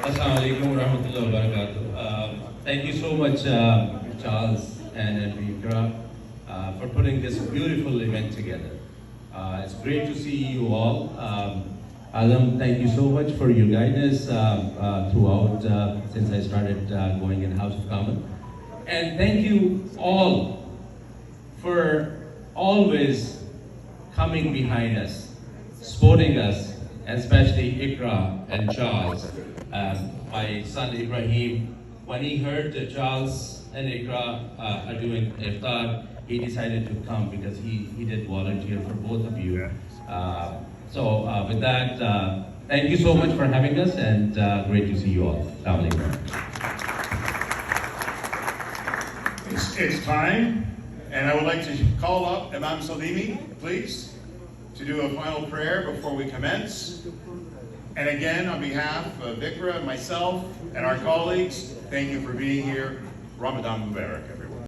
Assalamu alaikum wa rahmatullahi wa barakatuh. Thank you so much, Charles and Iqra, for putting this beautiful event together. It's great to see you all. Adam, thank you so much for your guidance throughout since I started going in House of Commons. And thank you all for always coming behind us, supporting us, and especially Iqra and Charles. My son Ibrahim, when he heard that Charles and Iqra are doing Iftar, he decided to come because he did volunteer for both of you. So with that, thank you so much for having us, and great to see you all. Assalamu alaikum. It's time, and I would like to call up Imam Saleemi, please, to do a final prayer before we commence. And again, on behalf of Iqra, myself, and our colleagues, thank you for being here. Ramadan Mubarak, everyone.